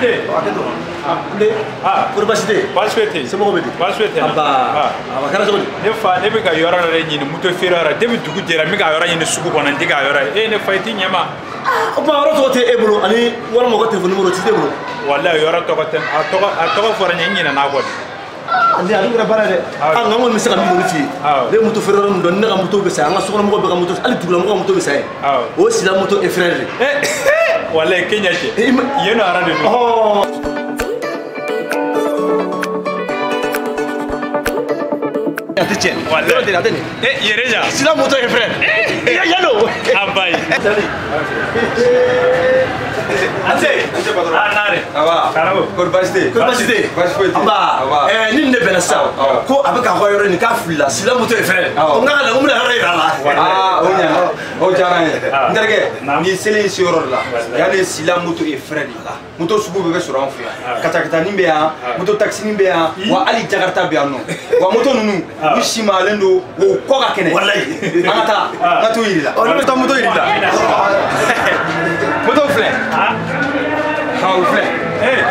Ande. Ande. Kurbasite. Basfete. Semo bedi. Basfete. Aba. Aba kana sogodi. Ne fa ne be ka yora na re nyini muto ferara de bi dugu jera mi ka yora nyini sugu kona ndiga yora ne fayti nyama. O ba ro to te ebro ani wala mo ko telefon numero ti debro. Wallahi yora to ko ten a to ko fora nyina na ko. Ande ali gra bara de. An ngamon mi saka mi mo fi. De muto ferara ndo ne ga muto be sa nga sokona mo be ga muto ali dugula mo ga muto be sa. O sila moto e frère. Wallahi Kenya je. Yeno arande do. Oh. Attention. Wallahi. Attention. Yereja. Sila moto e frère. Yalo. Abai. Ante patron. Nare. Aba. Karabo. Kurbasite. Basfete. Aba. Ni ne bena sa. Ko abeka ko yoro ni ka filla sila moto e frère. O ngala o mura yoro la. Onya. O jara ye. Ndarge ni sele sioro la. Yani sila moto e frère la. Moto sugu be soro an fe. Kata ni be ya, moto taxi ni be ya, wa ali jakarta be no. Wa moto nunu ni shima lendo o ko ka kene. Wallahi. Amata. Ngatu yiri la. O ne ta moto yiri la. Moto frère. Frère.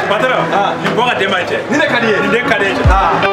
Patron. Ni boga demache. Ni ne kadiye. Ni de kadiye.